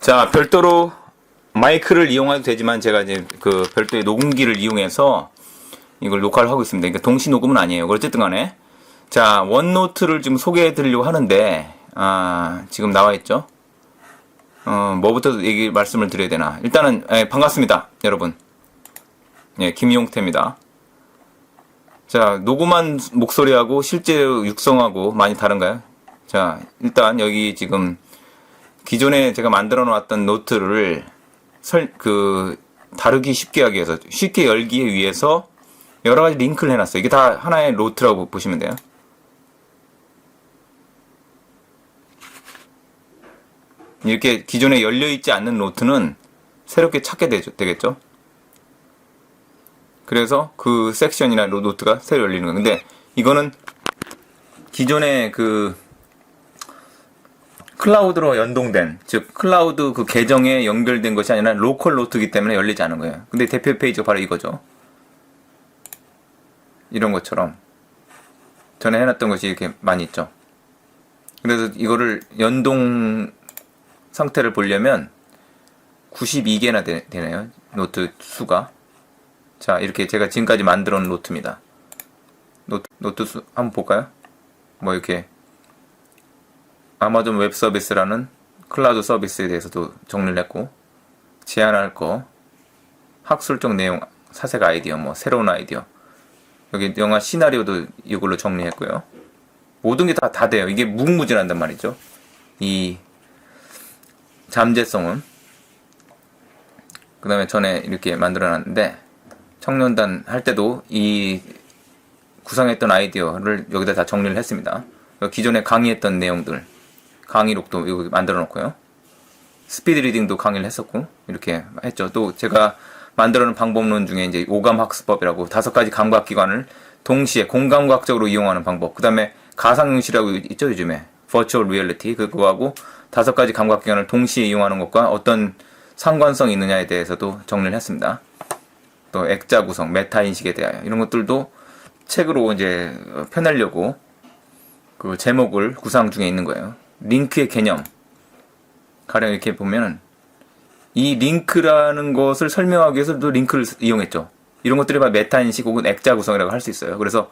자, 별도로 마이크를 이용해도 되지만 제가 이제 그 별도의 녹음기를 이용해서 이걸 녹화를 하고 있습니다. 그러니까 동시 녹음은 아니에요. 어쨌든 간에. 자, 원노트를 지금 소개해 드리려고 하는데, 지금 나와 있죠? 뭐부터 말씀을 드려야 되나. 일단은, 반갑습니다. 여러분. 예, 김용태입니다. 자, 녹음한 목소리하고 실제 육성하고 많이 다른가요? 자, 일단 여기 지금 기존에 제가 만들어 놓았던 노트를 다루기 쉽게 하기 위해서, 쉽게 열기 위해서 여러 가지 링크를 해놨어요. 이게 다 하나의 노트라고 보시면 돼요. 이렇게 기존에 열려있지 않는 노트는 새롭게 찾게 되겠죠? 그래서 그 섹션이나 노트가 새로 열리는 거예요. 근데 이거는 기존에 그 클라우드로 연동된, 즉 클라우드 그 계정에 연결된 것이 아니라 로컬 노트이기 때문에 열리지 않은 거예요. 근데 대표 페이지가 바로 이거죠. 이런 것처럼 전에 해놨던 것이 이렇게 많이 있죠. 그래서 이거를 연동 상태를 보려면 92개나 되네요. 노트 수가. 자, 이렇게 제가 지금까지 만들어 놓은 노트입니다. 노트 수 한번 볼까요? 뭐 이렇게 아마존 웹 서비스라는 클라우드 서비스에 대해서도 정리를 했고, 제안할 거, 학술적 내용, 사색 아이디어, 뭐 새로운 아이디어, 여기 영화 시나리오도 이걸로 정리했고요. 모든 게 다 돼요. 이게 무궁무진한단 말이죠. 이 잠재성은. 그 다음에 전에 이렇게 만들어놨는데, 청년단 할 때도 이 구상했던 아이디어를 여기다 다 정리를 했습니다. 기존에 강의했던 내용들, 강의록도 이거 만들어 놓고요. 스피드 리딩도 강의를 했었고, 이렇게 했죠. 또 제가 만들어 놓은 방법론 중에 이제 오감학습법이라고 5가지 감각기관을 동시에 공감각적으로 이용하는 방법. 그 다음에 가상현실이라고 있죠, 요즘에. 버추얼 리얼리티. 그거하고 5가지 감각기관을 동시에 이용하는 것과 어떤 상관성이 있느냐에 대해서도 정리를 했습니다. 또 액자 구성, 메타인식에 대하여 이런 것들도 책으로 이제 펴내려고 그 제목을 구상 중에 있는 거예요. 링크의 개념. 가령 이렇게 보면 이 링크라는 것을 설명하기 위해서도 링크를 이용했죠. 이런 것들이 바로 메타인식 혹은 액자 구성이라고 할 수 있어요. 그래서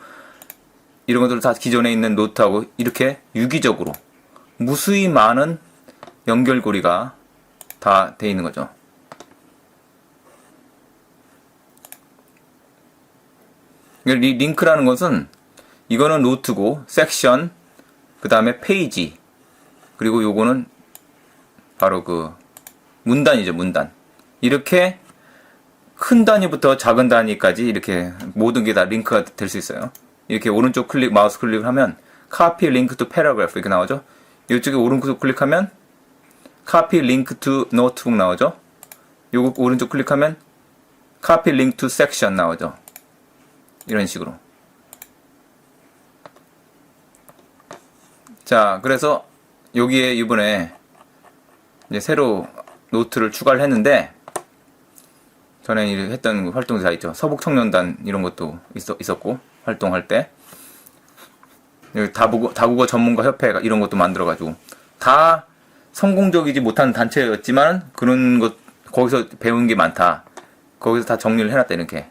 이런 것들을 다 기존에 있는 노트하고 이렇게 유기적으로 무수히 많은 연결고리가 다 돼 있는 거죠. 이 링크라는 것은 이거는 노트고 섹션, 그 다음에 페이지, 그리고 요거는 바로 그 문단이죠. 문단. 이렇게 큰 단위부터 작은 단위까지 이렇게 모든 게 다 링크가 될 수 있어요. 이렇게 오른쪽 클릭, 마우스 클릭을 하면 copy link to paragraph 이렇게 나오죠. 이쪽에 오른쪽 클릭하면 copy link to notebook 나오죠. 요거 오른쪽 클릭하면 copy link to section 나오죠. 이런 식으로. 자, 그래서 여기에 이번에 이제 새로 노트를 추가를 했는데, 전에 했던 활동이 다 있죠. 서북청년단 이런 것도 있었고, 활동할 때. 여기 다국어 전문가 협회가 이런 것도 만들어가지고, 다 성공적이지 못한 단체였지만, 그런 것, 거기서 배운 게 많다. 거기서 다 정리를 해놨다, 이렇게.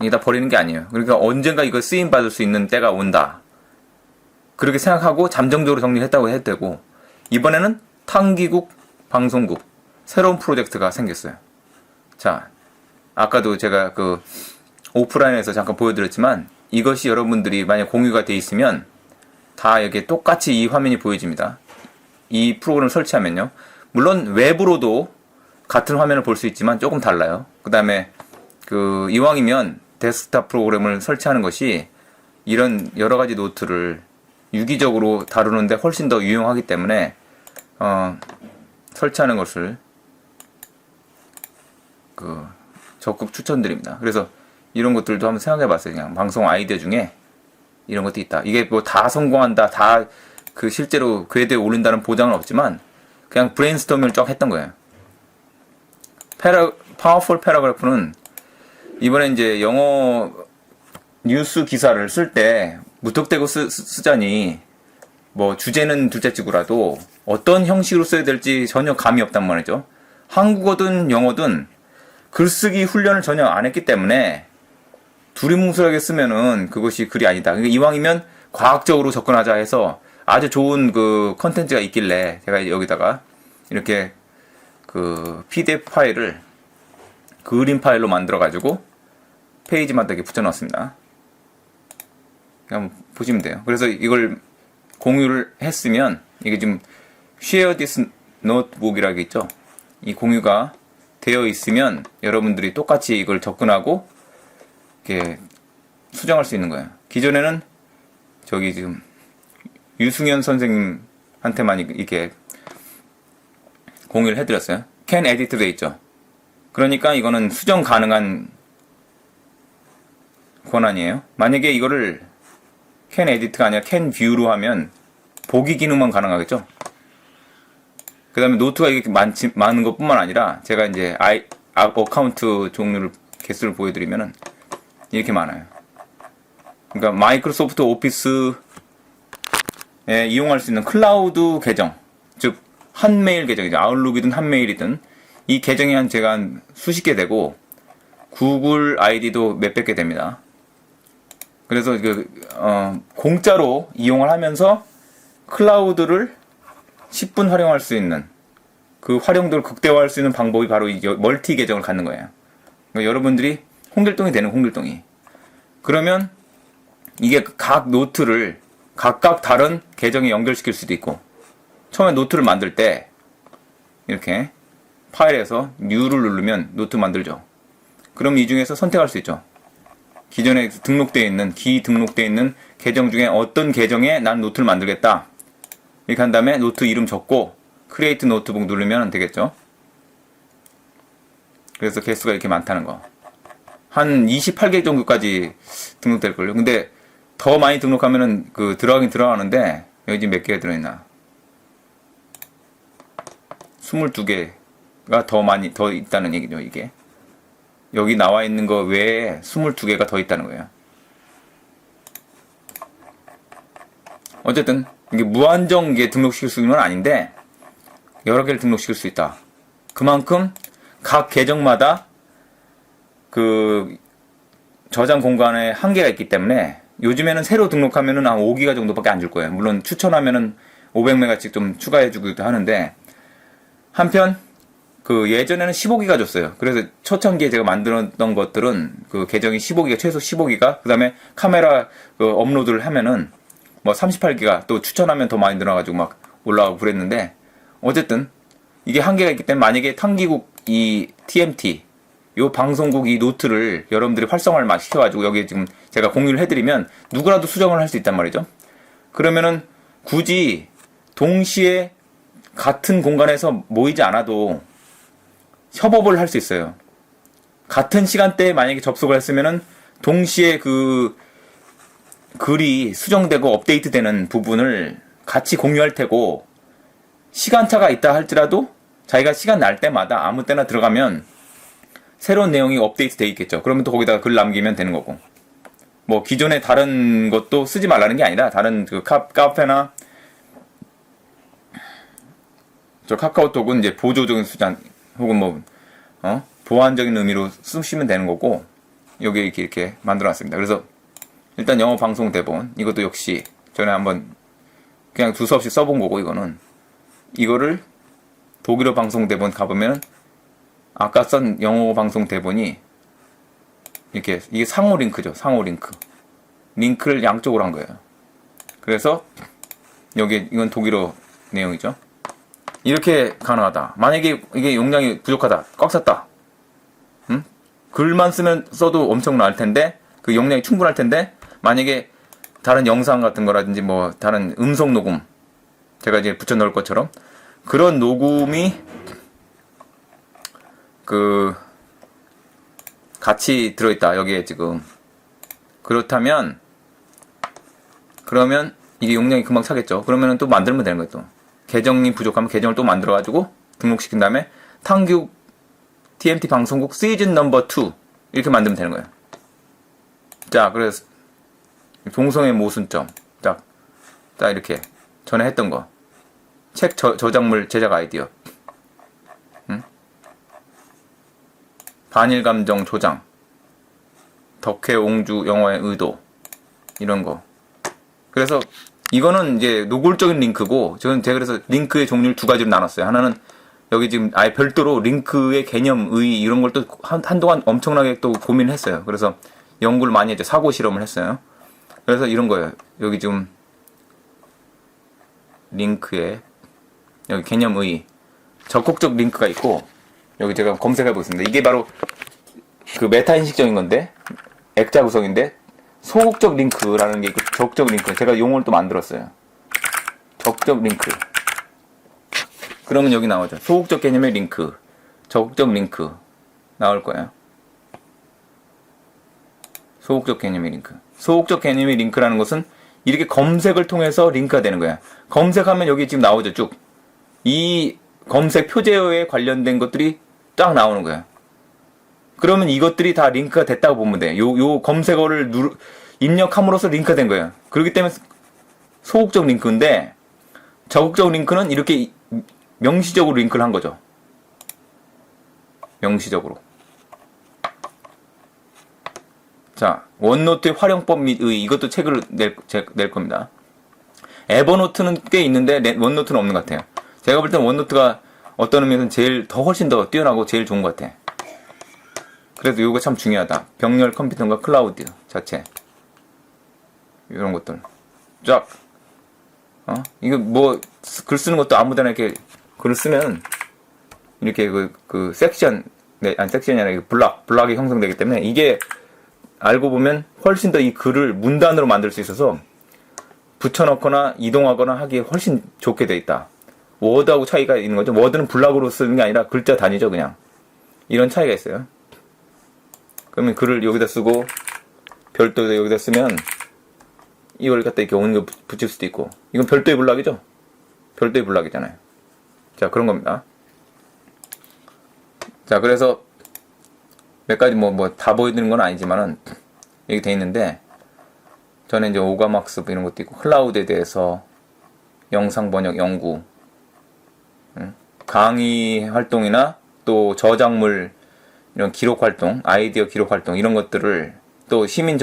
이게 다 버리는 게 아니에요. 그러니까 언젠가 이거 쓰임받을 수 있는 때가 온다. 그렇게 생각하고 잠정적으로 정리했다고 해도 되고, 이번에는 탕기국 방송국 새로운 프로젝트가 생겼어요. 자, 아까도 제가 그 오프라인에서 잠깐 보여드렸지만, 이것이 여러분들이 만약 공유가 돼 있으면 다 이렇게 똑같이 이 화면이 보여집니다. 이 프로그램을 설치하면요. 물론 외부로도 같은 화면을 볼 수 있지만 조금 달라요. 그 다음에 이왕이면 데스크탑 프로그램을 설치하는 것이 이런 여러 가지 노트를 유기적으로 다루는데 훨씬 더 유용하기 때문에 설치하는 것을 적극 추천드립니다. 그래서 이런 것들도 한번 생각해 봤어요. 그냥 방송 아이디어 중에 이런 것도 있다. 이게 뭐 다 성공한다, 다 실제로 궤도에 올린다는 보장은 없지만 그냥 브레인스토밍을 쫙 했던 거예요. 파워풀 패러그래프는 이번에 이제 영어 뉴스 기사를 쓸 때 무턱대고 쓰자니 뭐 주제는 둘째치고라도 어떤 형식으로 써야 될지 전혀 감이 없단 말이죠. 한국어든 영어든 글쓰기 훈련을 전혀 안 했기 때문에 두리뭉술하게 쓰면은 그것이 글이 아니다. 그러니까 이왕이면 과학적으로 접근하자 해서 아주 좋은 그 컨텐츠가 있길래 제가 여기다가 이렇게 그 PDF 파일을 그림 파일로 만들어 가지고 페이지마다 이렇게 붙여놨습니다. 한번 보시면 돼요. 그래서 이걸 공유를 했으면 이게 지금 Share this notebook이라고 있죠. 이 공유가 되어 있으면 여러분들이 똑같이 이걸 접근하고 이렇게 수정할 수 있는 거예요. 기존에는 저기 지금 유승현 선생님한테만 이렇게 공유를 해드렸어요. Can edit 돼 있죠. 그러니까 이거는 수정 가능한 권한이에요. 만약에 이거를 Can edit가 아니라 Can view로 하면 보기 기능만 가능하겠죠. 그 다음에 노트가 이렇게 많은 것 뿐만 아니라 제가 이제 어카운트 종류를 개수를 보여드리면은 이렇게 많아요. 그러니까 마이크로소프트 오피스에 이용할 수 있는 클라우드 계정, 즉 한메일 계정이죠. 아웃룩이든 한메일이든 이 계정이 제가 한 수십 개 되고 구글 아이디도 몇백 개 됩니다. 그래서 공짜로 이용을 하면서 클라우드를 10분 활용할 수 있는 그 활용도를 극대화할 수 있는 방법이 바로 이 멀티 계정을 갖는 거예요. 그러니까 여러분들이 홍길동이 되는 홍길동이. 그러면 이게 각 노트를 각각 다른 계정에 연결시킬 수도 있고, 처음에 노트를 만들 때 이렇게 파일에서 New를 누르면 노트 만들죠. 그럼 이 중에서 선택할 수 있죠. 기존에 등록되어 있는 계정 중에 어떤 계정에 난 노트를 만들겠다. 이렇게 한 다음에 노트 이름 적고 크리에이트 노트북 누르면 되겠죠. 그래서 개수가 이렇게 많다는 거. 한 28개 정도까지 등록될걸요. 근데 더 많이 등록하면은 들어가긴 들어가는데 여기 지금 몇 개가 들어있나? 22개가 더 있다는 얘기죠, 이게. 여기 나와 있는 거 외에 22개가 더 있다는 거예요. 어쨌든 이게 무한정 등록시킬 수 있는 건 아닌데 여러 개를 등록시킬 수 있다. 그만큼 각 계정마다 그 저장 공간에 한계가 있기 때문에 요즘에는 새로 등록하면은 한 5기가 정도밖에 안 줄 거예요. 물론 추천하면은 500메가씩 좀 추가해 주기도 하는데, 한편 예전에는 15기가 줬어요. 그래서 초창기에 제가 만들었던 것들은 그 계정이 15기가, 최소 15기가, 그 다음에 카메라 업로드를 하면은 뭐 38기가, 또 추천하면 더 많이 늘어나가지고 막 올라가고 그랬는데, 어쨌든 이게 한계가 있기 때문에 만약에 탕기국 이 TMT 요 방송국 이 노트를 여러분들이 활성화를 막 시켜가지고 여기에 지금 제가 공유를 해드리면 누구라도 수정을 할 수 있단 말이죠. 그러면은 굳이 동시에 같은 공간에서 모이지 않아도 협업을 할 수 있어요. 같은 시간대에 만약에 접속을 했으면은 동시에 그 글이 수정되고 업데이트되는 부분을 같이 공유할 테고, 시간차가 있다 할지라도 자기가 시간 날 때마다 아무 때나 들어가면 새로운 내용이 업데이트 돼 있겠죠. 그러면 또 거기다가 글 남기면 되는 거고, 뭐 기존에 다른 것도 쓰지 말라는 게 아니라 다른 카페나 저 카카오톡은 이제 보조적인 수단 혹은 보완적인 의미로 쓰시면 되는 거고, 여기 이렇게 만들어놨습니다. 그래서 일단 영어 방송 대본, 이것도 역시 전에 한번 그냥 두서없이 써본 거고, 이거를 독일어 방송 대본 가보면 아까 쓴 영어 방송 대본이 이렇게, 이게 상호 링크죠. 상호 링크. 링크를 양쪽으로 한 거예요. 그래서 여기 이건 독일어 내용이죠. 이렇게 가능하다. 만약에 이게 용량이 부족하다. 꽉 찼다. 글만 써도 엄청 나을 텐데, 그 용량이 충분할 텐데, 만약에 다른 영상 같은 거라든지 뭐 다른 음성 녹음, 제가 이제 붙여 넣을 것처럼 그런 녹음이 같이 들어있다. 여기에 지금. 그렇다면 그러면 이게 용량이 금방 차겠죠. 그러면 또 만들면 되는 거예요. 또 계정이 부족하면 계정을 또 만들어가지고 등록시킨 다음에 탕규 TMT 방송국 시즌 넘버 2 이렇게 만들면 되는 거예요. 자, 그래서 동성애 모순점 딱 이렇게 전에 했던 거. 책 저작물 제작 아이디어. 응? 반일감정 조장. 덕혜 옹주 영어의 의도. 이런 거. 그래서 이거는 이제 노골적인 링크고, 제가 그래서 링크의 종류를 두 가지로 나눴어요. 하나는 여기 지금 아예 별도로 링크의 개념, 의 이런 걸 또 한동안 엄청나게 또 고민을 했어요. 그래서 연구를 많이 했죠. 사고 실험을 했어요. 그래서 이런 거예요. 여기 지금 링크에 여기 개념 의 적극적 링크가 있고, 여기 제가 검색해 보겠습니다. 이게 바로 그 메타 인식적인 건데, 액자 구성인데, 소극적 링크라는 게 있고, 적극적 링크. 제가 용어를 또 만들었어요. 적극적 링크. 그러면 여기 나오죠. 소극적 개념의 링크, 적극적 링크 나올 거예요. 소극적 개념의 링크. 소극적 개념의 링크라는 것은 이렇게 검색을 통해서 링크가 되는 거야. 검색하면 여기 지금 나오죠, 쭉. 이 검색 표제어에 관련된 것들이 딱 나오는 거야. 그러면 이것들이 다 링크가 됐다고 보면 돼. 요 검색어를 입력함으로써 링크가 된 거예요. 그렇기 때문에 소극적 링크인데, 적극적 링크는 이렇게 명시적으로 링크를 한 거죠. 명시적으로. 자, 원노트의 활용법 및 의, 이것도 책을 낼 겁니다. 에버노트는 꽤 있는데 원노트는 없는 것 같아요. 제가 볼 때는 원노트가 어떤 의미에서는 훨씬 더 뛰어나고 제일 좋은 것 같아. 그래서 이거 참 중요하다. 병렬 컴퓨터과 클라우드 자체. 이런 것들. 쫙. 이거 뭐, 글 쓰는 것도 아무데나 이렇게 글을 쓰면, 이렇게 그 섹션, 섹션이 아니라 블락이 형성되기 때문에, 이게 알고 보면 훨씬 더 이 글을 문단으로 만들 수 있어서, 붙여넣거나 이동하거나 하기에 훨씬 좋게 돼 있다. 워드하고 차이가 있는 거죠. 워드는 블락으로 쓰는 게 아니라 글자 단위죠, 그냥. 이런 차이가 있어요. 그러면 글을 여기다 쓰고, 별도로 여기다 쓰면, 이걸 갖다 이렇게 오는 거 붙일 수도 있고. 이건 별도의 블락이죠? 별도의 블락이잖아요. 자, 그런 겁니다. 자, 그래서 몇 가지 다 보여드리는 건 아니지만은, 여기 돼 있는데, 전에 이제 오가막습 이런 것도 있고, 클라우드에 대해서 영상 번역 연구, 강의 활동이나 또 저작물, 이런 기록 활동, 아이디어 기록 활동, 이런 것들을 또 시민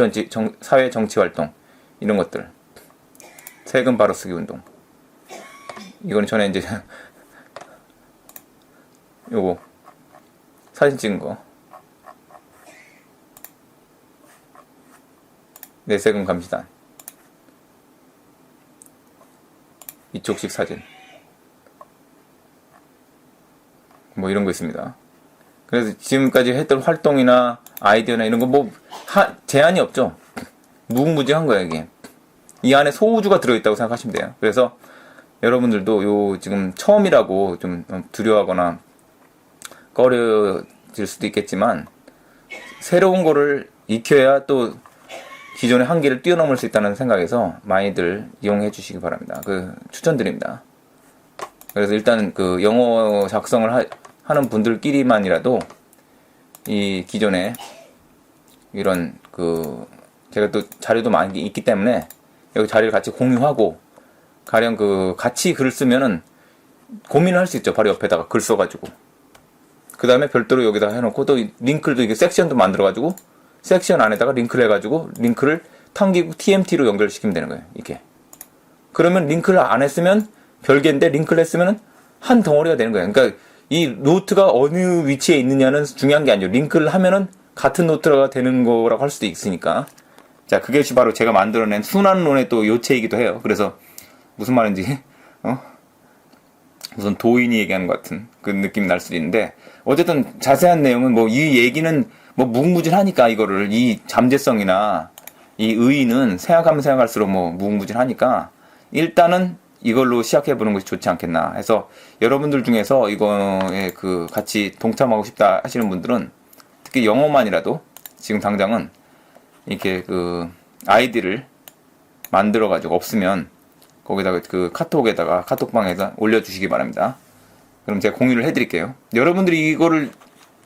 사회 정치 활동, 이런 것들. 세금 바로 쓰기 운동. 이거는 전에 이제, 요거. 사진 찍은 거. 내세금 감시단. 이쪽식 사진. 뭐 이런 거 있습니다. 그래서 지금까지 했던 활동이나 아이디어나 이런 거 제한이 없죠. 무궁무진한 거예요, 이게. 이 안에 소우주가 들어있다고 생각하시면 돼요. 그래서 여러분들도 지금 처음이라고 좀 두려워하거나 꺼려질 수도 있겠지만, 새로운 거를 익혀야 또 기존의 한계를 뛰어넘을 수 있다는 생각에서 많이들 이용해 주시기 바랍니다. 추천드립니다. 그래서 일단 영어 작성을 하는 분들끼리만이라도 이 기존에 이런 제가 또 자료도 많이 있기 때문에 여기 자료를 같이 공유하고, 가령 같이 글을 쓰면은 고민을 할 수 있죠. 바로 옆에다가 글 써가지고. 그 다음에 별도로 여기다 해놓고, 또 링크도 이게 섹션도 만들어가지고, 섹션 안에다가 링크를 해가지고, 링크를 당기고 TMT로 연결시키면 되는 거예요. 이게. 그러면 링크를 안 했으면 별개인데, 링크를 했으면 한 덩어리가 되는 거예요. 그러니까 이 노트가 어느 위치에 있느냐는 중요한 게 아니죠. 링크를 하면은 같은 노트가 되는 거라고 할 수도 있으니까. 자, 그게 바로 제가 만들어낸 순환론의 또 요체이기도 해요. 그래서 무슨 말인지 무슨 도인이 얘기하는 것 같은 그 느낌이 날 수도 있는데, 어쨌든 자세한 내용은 이 얘기는 무궁무진하니까, 이거를 이 잠재성이나 이 의의는 생각하면 생각할수록 무궁무진하니까 일단은 이걸로 시작해보는 것이 좋지 않겠나 해서, 여러분들 중에서 이거에 같이 동참하고 싶다 하시는 분들은 특히 영어만이라도 지금 당장은 이렇게 아이디를 만들어가지고, 없으면 거기다가 카톡에다가 카톡방에다 올려주시기 바랍니다. 그럼 제가 공유를 해드릴게요. 여러분들이 이거를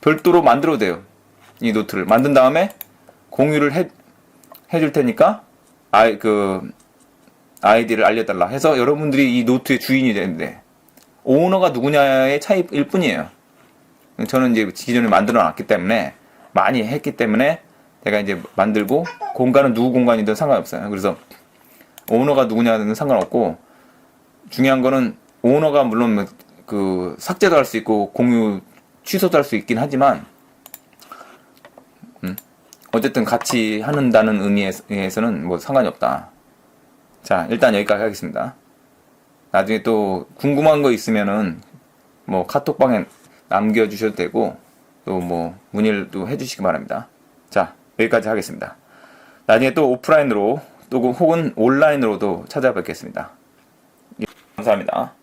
별도로 만들어도 돼요. 이 노트를 만든 다음에 공유를 해줄 테니까 아이디를 알려달라 해서 여러분들이 이 노트의 주인이 되는데 오너가 누구냐의 차이일 뿐이에요. 저는 이제 기존에 만들어 놨기 때문에 많이 했기 때문에 제가 이제 만들고 공간은 누구 공간이든 상관없어요. 그래서 오너가 누구냐는 상관없고 중요한 거는 오너가 물론 그 삭제도 할 수 있고 공유 취소도 할 수 있긴 하지만 어쨌든 같이 한다는 의미에서는 뭐 상관이 없다. 자, 일단 여기까지 하겠습니다. 나중에 또 궁금한 거 있으면은 뭐 카톡방에 남겨주셔도 되고 또 뭐 문의를 또 해주시기 바랍니다. 자, 여기까지 하겠습니다. 나중에 또 오프라인으로 또 혹은 온라인으로도 찾아뵙겠습니다. 감사합니다.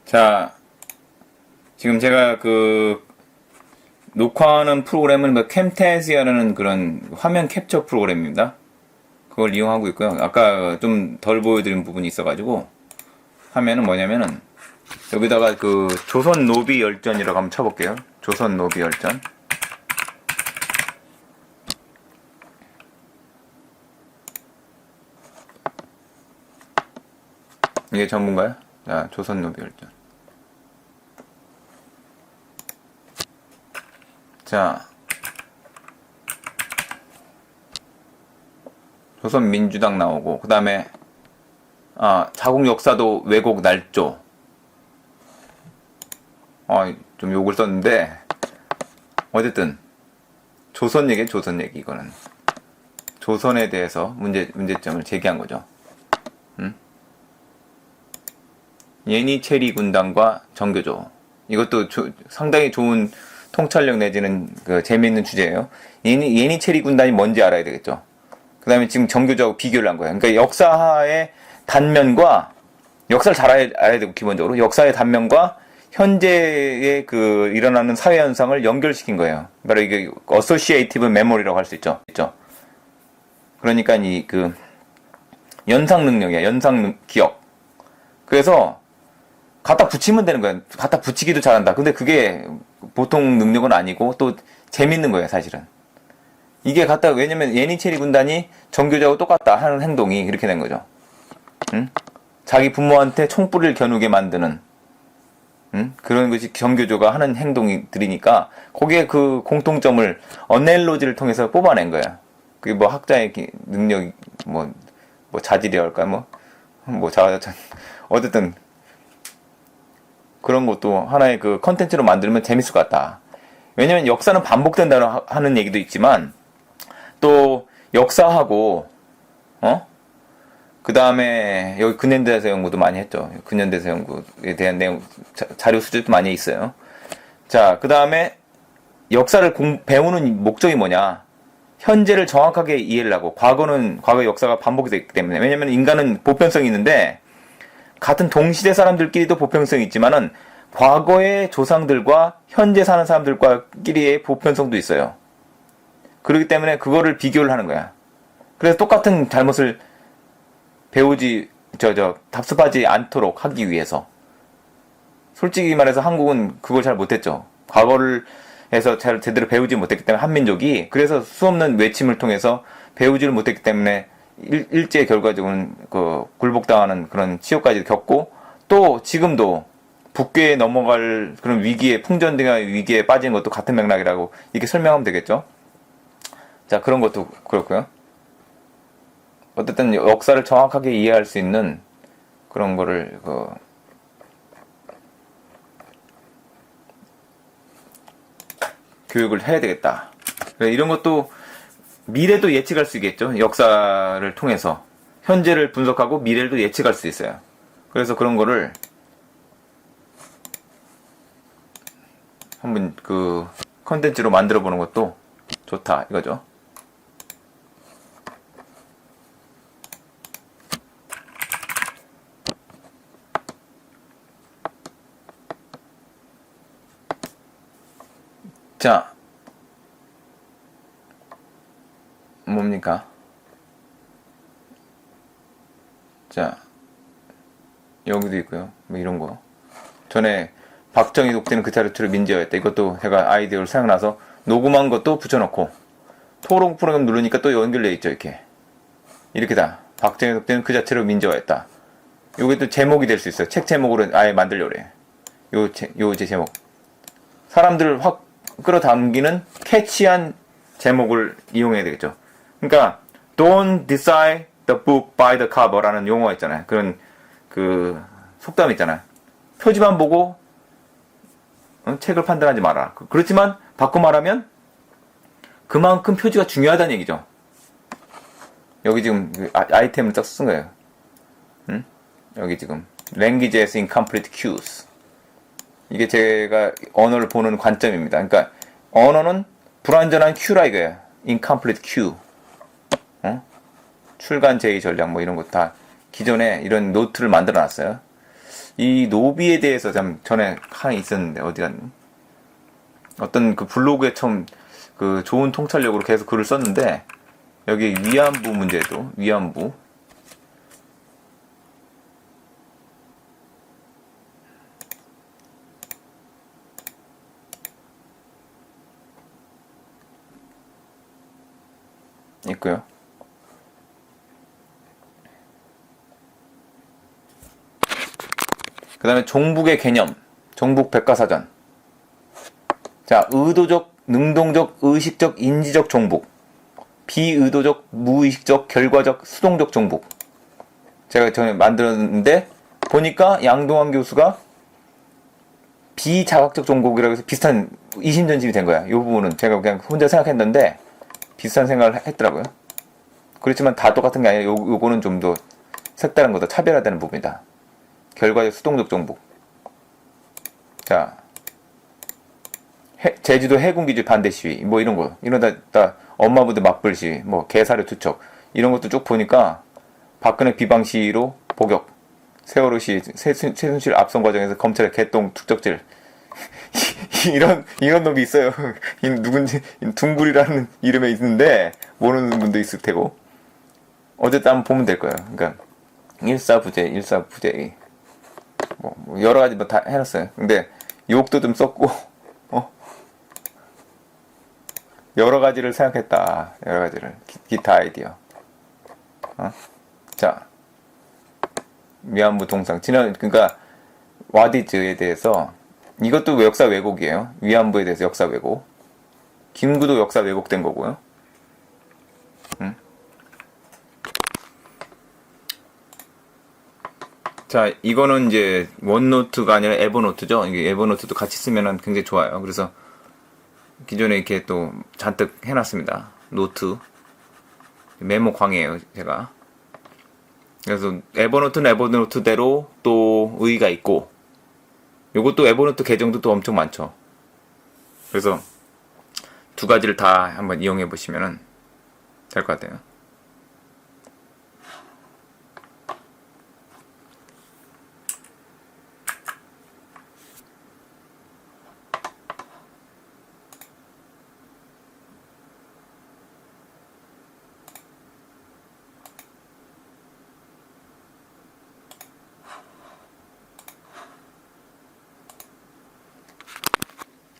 자, 지금 제가 그 녹화하는 프로그램은 뭐 캠테시아라는 그런 화면 캡처 프로그램입니다. 그걸 이용하고 있고요. 아까 좀 덜 보여드린 부분이 있어가지고 하면은 뭐냐면은 여기다가 그 조선 노비 열전이라고 한번 쳐볼게요. 조선 노비 열전. 이게 전문가요? 자, 조선 노비 열전. 자, 조선민주당 나오고, 그 다음에, 자국 역사도 왜곡 날조. 좀 욕을 썼는데, 어쨌든, 조선 얘기, 이거는. 조선에 대해서 문제점을 제기한 거죠. 예니체리 군단과 정교조. 이것도 상당히 좋은 통찰력 내지는 그 재미있는 주제예요. 예니체리 군단이 뭔지 알아야 되겠죠. 그 다음에 지금 정교조하고 비교를 한 거예요. 그러니까 역사의 단면과, 역사를 잘 알아야 되고, 기본적으로. 역사의 단면과 현재의 그 일어나는 사회현상을 연결시킨 거예요. 바로 이게 어소시에이티브 메모리라고 할 수 있죠. 그러니까 이 그 연상 능력이야. 기억. 그래서 갖다 붙이면 되는 거야. 갖다 붙이기도 잘한다. 근데 그게 보통 능력은 아니고 또 재밌는 거예요, 사실은. 이게 왜냐면 예니체리 군단이 정교조하고 똑같다 하는 행동이 이렇게 된 거죠. 응? 자기 부모한테 총불을 겨누게 만드는 그런 것이 정교조가 하는 행동들이니까 거기에 그 공통점을 어넬로지를 통해서 뽑아낸 거야. 그게 뭐 학자의 능력, 뭐 자질이라 할까, 어쨌든 그런 것도 하나의 그 컨텐츠로 만들면 재밌을 것 같다. 왜냐면 역사는 반복된다는 하는 얘기도 있지만 또 역사하고 그 다음에 여기 근현대사 연구도 많이 했죠. 근현대사 연구에 대한 내용 자료 수집도 많이 있어요. 자, 그 다음에 역사를 배우는 목적이 뭐냐? 현재를 정확하게 이해를 하고 과거 역사가 반복이 됐기 때문에. 왜냐면 인간은 보편성이 있는데 같은 동시대 사람들끼리도 보편성이 있지만은 과거의 조상들과 현재 사는 사람들과끼리의 보편성도 있어요. 그렇기 때문에 그거를 비교를 하는 거야. 그래서 똑같은 잘못을 답습하지 않도록 하기 위해서. 솔직히 말해서 한국은 그걸 잘 못했죠. 과거를 해서 잘 제대로 배우지 못했기 때문에 한민족이 그래서 수없는 외침을 통해서 배우지를 못했기 때문에 일제 결과적으로는 그 굴복당하는 그런 치욕까지 겪고 또 지금도 북괴에 넘어갈 그런 위기에 풍전등의 위기에 빠진 것도 같은 맥락이라고 이렇게 설명하면 되겠죠. 자, 그런 것도 그렇고요. 어쨌든 역사를 정확하게 이해할 수 있는 그런 거를 교육을 해야 되겠다. 이런 것도 미래도 예측할 수 있겠죠. 역사를 통해서 현재를 분석하고 미래도 예측할 수 있어요. 그래서 그런 거를 한번 그 컨텐츠로 만들어 보는 것도 좋다 이거죠. 뭡니까? 자, 여기도 있고요. 뭐 이런 거. 전에 박정희 독재는 그 자료투를 민재였다. 이것도 제가 아이디어를 생각나서 녹음한 것도 붙여놓고 토론 프로그램 누르니까 또 연결돼 있죠. 이렇게 다 박정희 독재는 그 자체로 민재화했다. 요게 또 제목이 될 수 있어요. 책 제목으로 아예 만들려고 그래. 요 제 제목. 사람들을 확 끌어당기는 캐치한 제목을 이용해야 되겠죠. 그러니까 Don't decide the book by the cover라는 용어가 있잖아요. 그런 그 속담 있잖아요. 표지만 보고 책을 판단하지 마라. 그렇지만 바꿔 말하면 그만큼 표지가 중요하다는 얘기죠. 여기 지금 그 아이템을 딱 쓴 거예요. 응? 여기 지금 Language as Incomplete Cues. 이게 제가 언어를 보는 관점입니다. 그러니까 언어는 불완전한 큐라 이거예요. Incomplete cue. 출간 제의 전략 뭐 이런 거 다 기존에 이런 노트를 만들어 놨어요. 이 노비에 대해서 참 전에 하나 있었는데 어디 갔니? 어떤 그 블로그에 처음 그 좋은 통찰력으로 계속 글을 썼는데 여기 위안부 문제도 위안부 있고요. 그 다음에 종북의 개념, 종북 백과사전. 자, 의도적, 능동적, 의식적, 인지적 종북. 비의도적, 무의식적, 결과적, 수동적 종북. 제가 전에 만들었는데 보니까 양동환 교수가 비자각적 종북이라고 해서 비슷한 이심전심이 된 거야. 이 부분은 제가 그냥 혼자 생각했는데 비슷한 생각을 했더라고요. 그렇지만 다 똑같은 게 아니라 요거는 좀 더 색다른 거다. 차별화되는 부분이다. 결과적 수동적 종북. 자, 제주도 해군기지 반대 시위, 뭐 이런 거. 이러다 엄마부대 맞불 시위, 뭐 개사료 투척. 이런 것도 쭉 보니까 박근혜 비방 시위로 복역. 세월호 시위, 최순실 압송 과정에서 검찰의 개똥 투척질. 이런 놈이 있어요. 누군지, 둥굴이라는 이름에 있는데, 모르는 분도 있을 테고. 어쨌든 한번 보면 될 거예요. 그러니까, 일사부재. 뭐 여러 가지 뭐 다 해놨어요. 근데 욕도 좀 썼고, 여러 가지를 생각했다. 여러 가지를. 기타 아이디어. 자, 위안부 동상. 그러니까, 와디즈에 대해서, 이것도 역사 왜곡이에요. 위안부에 대해서 역사 왜곡. 김구도 역사 왜곡된 거고요. 자, 이거는 이제 원노트가 아니라 에버노트죠. 이게 에버노트도 같이 쓰면 굉장히 좋아요. 그래서 기존에 이렇게 또 잔뜩 해놨습니다. 노트. 메모 광이에요, 제가. 그래서 에버노트는 에버노트대로 또 의의가 있고, 요것도 에버노트 계정도 또 엄청 많죠. 그래서 두 가지를 다 한번 이용해 보시면 될 것 같아요.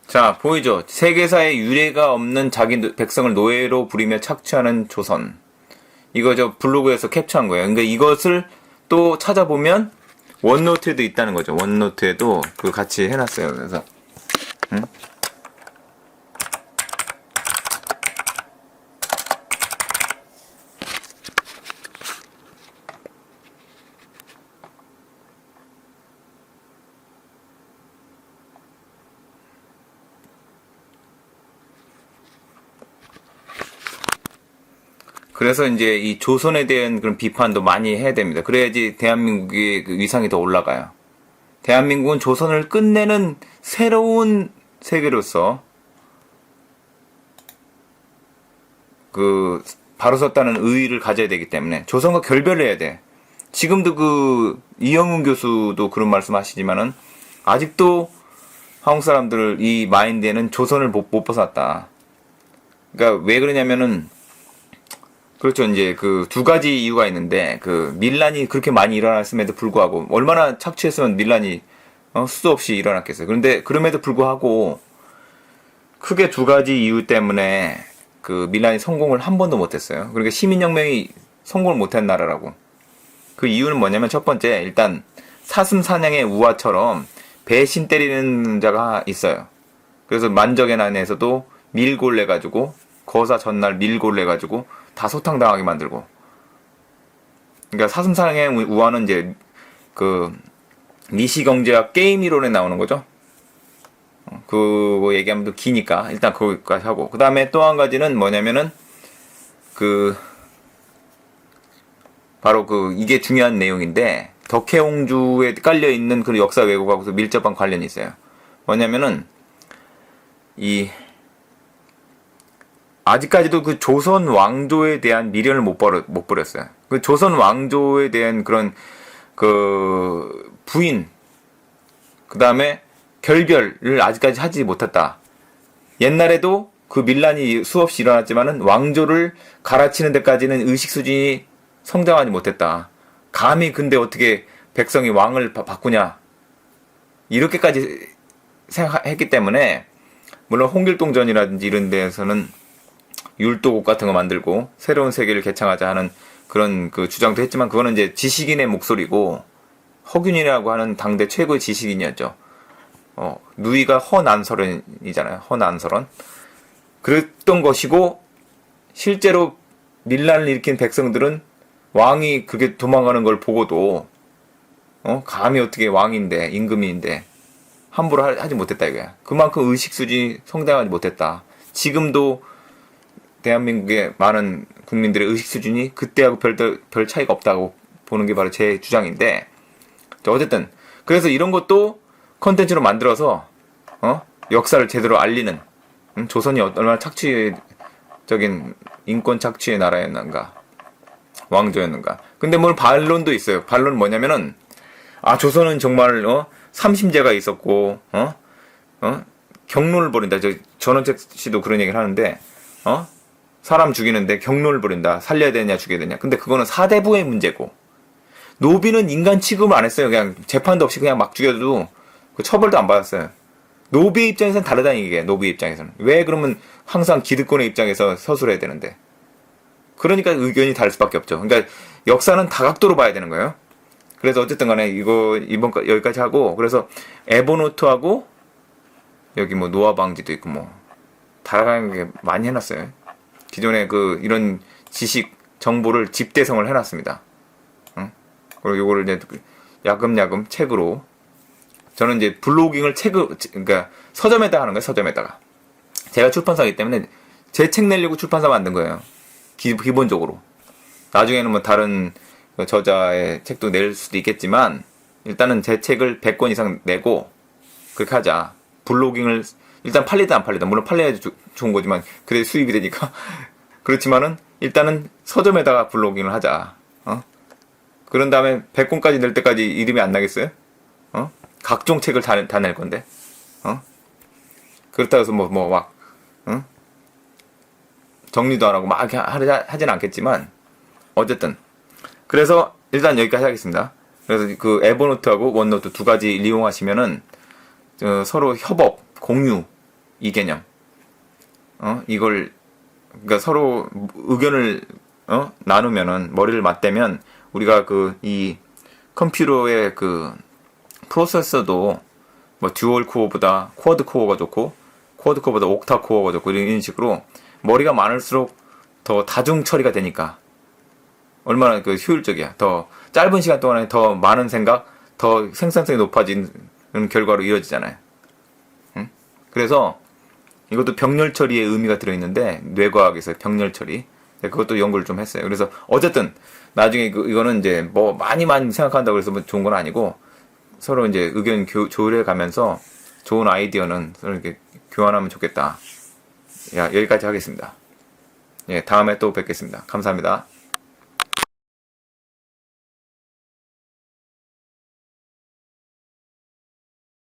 자, 보이죠? 세계사에 유례가 없는 자기 백성을 노예로 부리며 착취하는 조선. 이거 저 블로그에서 캡처한 거예요. 그러니까 이것을 또 찾아보면 원노트에도 있다는 거죠. 원노트에도 그 같이 해놨어요. 그래서 그래서 이제 이 조선에 대한 그런 비판도 많이 해야 됩니다. 그래야지 대한민국의 그 위상이 더 올라가요. 대한민국은 조선을 끝내는 새로운 세계로서 그 바로 섰다는 의의를 가져야 되기 때문에 조선과 결별을 해야 돼. 지금도 그 이영훈 교수도 그런 말씀 하시지만은 아직도 한국 사람들 이 마인드에는 조선을 못 벗어났다. 그러니까 왜 그러냐면은 그렇죠. 이제 그 두 가지 이유가 있는데, 그 밀란이 그렇게 많이 일어났음에도 불구하고, 얼마나 착취했으면 밀란이 수도 없이 일어났겠어요. 그런데 그럼에도 불구하고, 크게 두 가지 이유 때문에 그 밀란이 성공을 한 번도 못했어요. 그러니까 시민혁명이 성공을 못한 나라라고. 그 이유는 뭐냐면 첫 번째, 일단 사슴사냥의 우화처럼 배신 때리는 자가 있어요. 그래서 만적의 난에서도 밀골 내가지고 거사 전날 밀골 내가지고 다 소탕당하게 만들고. 그러니까 사슴사냥의 우화는 이제 그 미시경제학 게임 이론에 나오는 거죠. 그거 얘기하면 또 기니까 일단 거기까지 하고, 그 다음에 또 한 가지는 뭐냐면은 그 바로 그 이게 중요한 내용인데, 덕혜옹주에 깔려 있는 그 역사 왜곡하고서 밀접한 관련이 있어요. 뭐냐면은 이 아직까지도 그 조선 왕조에 대한 미련을 못 버렸어요. 그 조선 왕조에 대한 그런 그 부인, 그 다음에 결별을 아직까지 하지 못했다. 옛날에도 그 밀란이 수없이 일어났지만은 왕조를 갈아치는 데까지는 의식 수준이 성장하지 못했다. 감히 근데 어떻게 백성이 왕을 바꾸냐, 이렇게까지 생각했기 때문에, 물론 홍길동전이라든지 이런 데에서는 율도국 같은 거 만들고 새로운 세계를 개창하자 하는 그런 그 주장도 했지만, 그거는 이제 지식인의 목소리고, 허균이라고 하는 당대 최고의 지식인이었죠. 누이가 허난설원이잖아요. 허난설원. 그랬던 것이고, 실제로 밀란을 일으킨 백성들은 왕이 그렇게 도망가는 걸 보고도 감히 어떻게 왕인데, 임금인데 함부로 하지 못했다 이거야. 그만큼 의식 수준이 성장하지 못했다. 지금도 대한민국의 많은 국민들의 의식 수준이 그때하고 별 차이가 없다고 보는 게 바로 제 주장인데, 어쨌든 그래서 이런 것도 컨텐츠로 만들어서 역사를 제대로 알리는, 조선이 얼마나 착취적인 인권 착취의 나라였는가, 왕조였는가. 근데 뭘 반론도 있어요. 반론은 뭐냐면은, 조선은 정말 삼심제가 있었고 경로를 벌인다. 전원책 씨도 그런 얘기를 하는데, 사람 죽이는데 경로를 벌인다. 살려야 되냐 죽여야 되냐. 근데 그거는 사대부의 문제고, 노비는 인간 취급을 안 했어요. 그냥 재판도 없이 그냥 막 죽여도 그 처벌도 안 받았어요. 노비의 입장에서는 다르다는 얘기예요. 노비의 입장에서는. 왜 그러면 항상 기득권의 입장에서 서술해야 되는데. 그러니까 의견이 다를 수밖에 없죠. 그러니까 역사는 다각도로 봐야 되는 거예요. 그래서 어쨌든 간에 이거 이번 여기까지 하고, 그래서 에버노트하고 여기 뭐 노화 방지도 있고 뭐 다양하게 많이 해놨어요. 기존에 그 이런 지식 정보를 집대성을 해놨습니다. 그리고 요거를 이제 야금야금 책으로, 저는 이제 블로깅을 그러니까 서점에다 하는 거예요. 서점에다가. 제가 출판사이기 때문에 제 책 내려고 출판사 만든 거예요. 기본적으로. 나중에는 뭐 다른 저자의 책도 낼 수도 있겠지만, 일단은 제 책을 100권 이상 내고 그렇게 하자. 블로깅을 일단 팔리든 안 팔리든, 물론 팔려야지 좋은 거지만 그래 수입이 되니까. 그렇지만은 일단은 서점에다가 블로깅을 하자. 그런 다음에 100권까지 낼 때까지 이름이 안 나겠어요? 각종 책을 다 낼 건데. 그렇다고 해서 막 정리도 안 하고 막 하진 않겠지만, 어쨌든 그래서 일단 여기까지 하겠습니다. 그래서 그 에버노트하고 원노트 두 가지 이용하시면은 서로 협업, 공유, 이 개념, 이걸 그러니까 서로 의견을 나누면은, 머리를 맞대면 우리가 이 컴퓨터의 그 프로세서도 뭐 듀얼 코어보다 쿼드 코어가 좋고, 쿼드 코어보다 옥타 코어가 좋고, 이런 식으로 머리가 많을수록 더 다중 처리가 되니까 얼마나 그 효율적이야. 더 짧은 시간 동안에 더 많은 생각, 더 생산성이 높아지는 결과로 이루어지잖아요. 그래서 이것도 병렬 처리의 의미가 들어있는데, 뇌과학에서 병렬 처리, 그것도 연구를 좀 했어요. 그래서 어쨌든 나중에 이거는 이제 뭐 많이 생각한다고 해서 뭐 좋은 건 아니고, 서로 이제 의견 조율해 가면서 좋은 아이디어는 서로 이렇게 교환하면 좋겠다. 여기까지 하겠습니다. 다음에 또 뵙겠습니다. 감사합니다.